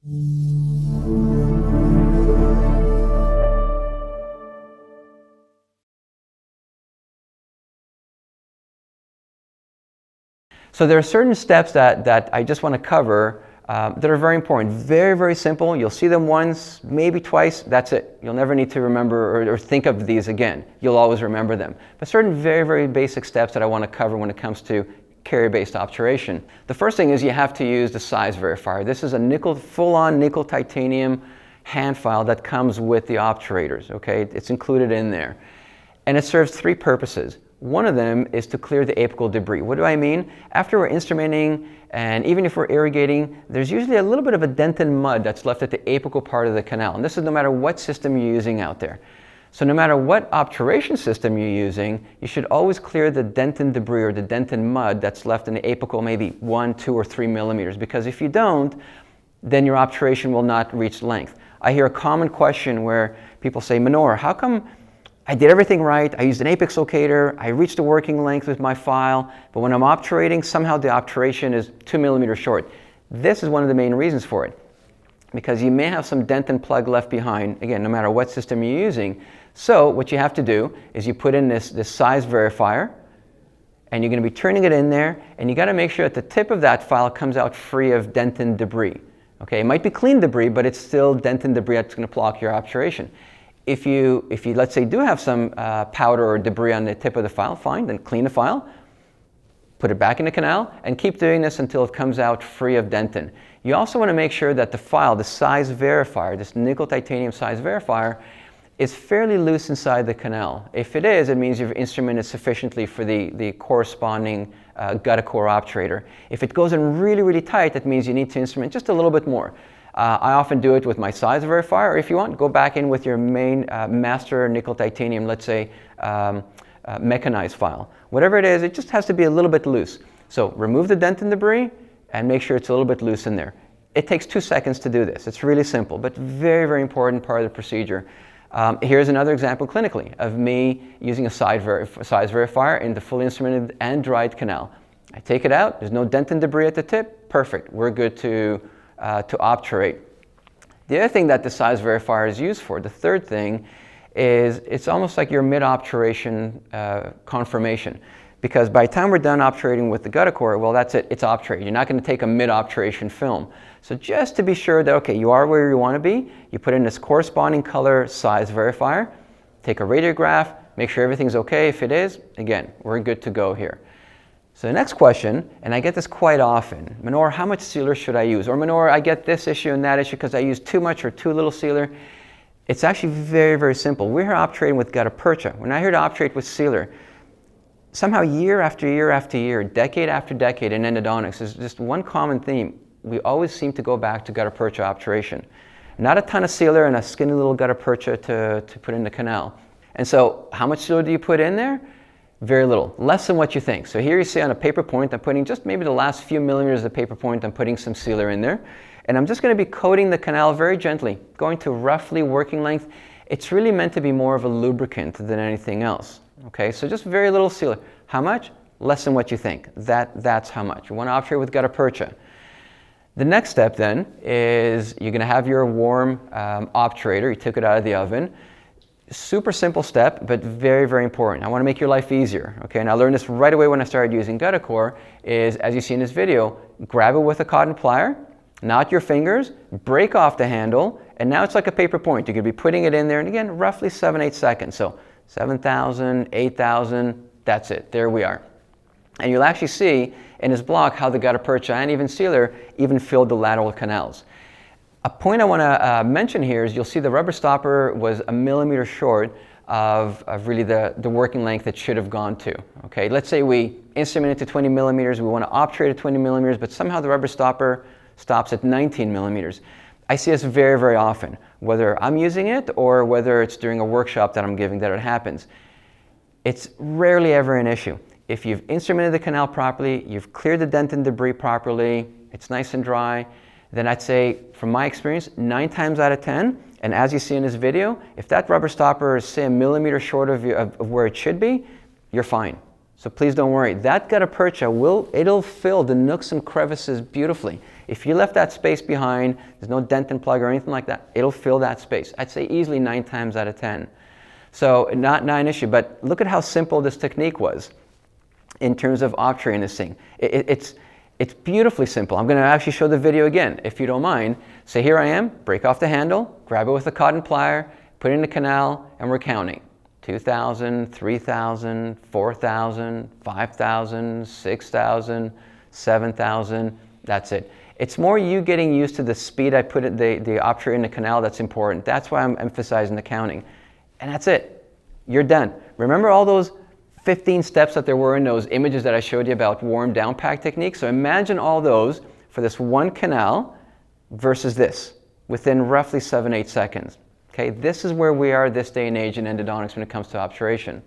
So there are certain steps that I just want to cover that are very important. Very, very simple. You'll see them once, maybe twice, that's it. You'll never need to remember or think of these again. You'll always remember them. But certain very, very basic steps that I want to cover when it comes to carrier-based obturation. The first thing is you have to use the size verifier. This is a full-on nickel titanium hand file that comes with the obturators, okay? It's included in there. And it serves three purposes. One of them is to clear the apical debris. What do I mean? After we're instrumenting, and even if we're irrigating, there's usually a little bit of a dent and mud that's left at the apical part of the canal. And this is no matter what system you're using out there. So no matter what obturation system you're using, you should always clear the dent and debris or the dent and mud that's left in the apical maybe 1, 2, or 3 millimeters. Because if you don't, then your obturation will not reach length. I hear a common question where people say, Manor, how come I did everything right, I used an apex locator, I reached the working length with my file, but when I'm obturating, somehow the obturation is 2 millimeters short. This is one of the main reasons for it, because you may have some dent and plug left behind, again, no matter what system you're using. So what you have to do is you put in this size verifier, and you're going to be turning it in there, and you got to make sure that the tip of that file comes out free of dent and debris. Okay, it might be clean debris, but it's still dent and debris that's going to block your obturation. If you let's say do have some powder or debris on the tip of the file, fine, then clean the file, put it back in the canal, and keep doing this until it comes out free of dentin. You also want to make sure that the file, the size verifier, this nickel titanium size verifier, is fairly loose inside the canal. If it is, it means you've instrumented sufficiently for the corresponding GuttaCore obturator. If it goes in really, really tight, that means you need to instrument just a little bit more. I often do it with my size verifier, or if you want, go back in with your main master nickel titanium, let's say mechanized file. Whatever it is, it just has to be a little bit loose. So remove the dent and debris and make sure it's a little bit loose in there. It takes 2 seconds to do this. It's really simple, but very, very important part of the procedure. Here's another example clinically of me using a size verifier in the fully instrumented and dried canal. I take it out, there's no dent and debris at the tip, perfect, we're good to obturate. The other thing that the size verifier is used for, the third thing, is it's almost like your mid-obturation confirmation. Because by the time we're done obturating with the GuttaCore, well, that's it, it's obturated. You're not going to take a mid-obturation film. So just to be sure that, okay, you are where you want to be, you put in this corresponding color size verifier, take a radiograph, make sure everything's okay. If it is, again, we're good to go here. So the next question, and I get this quite often, Manor, how much sealer should I use? Or Manor, I get this issue and that issue because I use too much or too little sealer. It's actually very, very simple. We're here obturating with gutta-percha. We're not here to obturate with sealer. Somehow year after year after year, decade after decade in endodontics, there's just one common theme. We always seem to go back to gutta-percha obturation. Not a ton of sealer and a skinny little gutta-percha to put in the canal. And so how much sealer do you put in there? Very little, less than what you think. So here you see on a paper point, I'm putting just maybe the last few millimeters of paper point, I'm putting some sealer in there. And I'm just going to be coating the canal very gently, going to roughly working length. It's really meant to be more of a lubricant than anything else. Okay, so just very little sealer. How much? Less than what you think. That's how much. You want to obturate with gutta-percha. The next step then is you're going to have your warm obturator. You took it out of the oven. Super simple step, but very, very important. I want to make your life easier. Okay, and I learned this right away when I started using GuttaCore, is, as you see in this video, grab it with a cotton plier, not your fingers, break off the handle, and now it's like a paper point. You're going to be putting it in there, and again, roughly 7-8 seconds. So 7,000, 8,000, that's it. There we are. And you'll actually see in this block how the gutta-percha and even sealer even filled the lateral canals. A point I want to mention here is you'll see the rubber stopper was a millimeter short of really the working length it should have gone to. Okay, let's say we instrument it to 20 millimeters, we want to obturate at 20 millimeters, but somehow the rubber stopper stops at 19 millimeters. I see this very, very often, whether I'm using it or whether it's during a workshop that I'm giving that it happens. It's rarely ever an issue. If you've instrumented the canal properly, you've cleared the dent and debris properly, it's nice and dry, then I'd say, from my experience, 9 times out of 10, and as you see in this video, if that rubber stopper is, say, a millimeter short of where it should be, you're fine. So please don't worry. That gutta-percha it'll fill the nooks and crevices beautifully. If you left that space behind, there's no dent and plug or anything like that, it'll fill that space. I'd say easily 9 times out of 10. So not an issue, but look at how simple this technique was in terms of obturating this thing. It's beautifully simple. I'm going to actually show the video again, if you don't mind. So here I am, break off the handle, grab it with a cotton plier, put it in the canal, and we're counting. 2,000, 3,000, 4,000, 5,000, 6,000, 7,000, that's it. It's more you getting used to the speed I put it, the obturator in the canal that's important. That's why I'm emphasizing the counting. And that's it. You're done. Remember all those 15 steps that there were in those images that I showed you about warm down pack technique? So imagine all those for this one canal versus this within roughly 7-8 seconds. Okay, this is where we are this day and age in endodontics when it comes to obturation.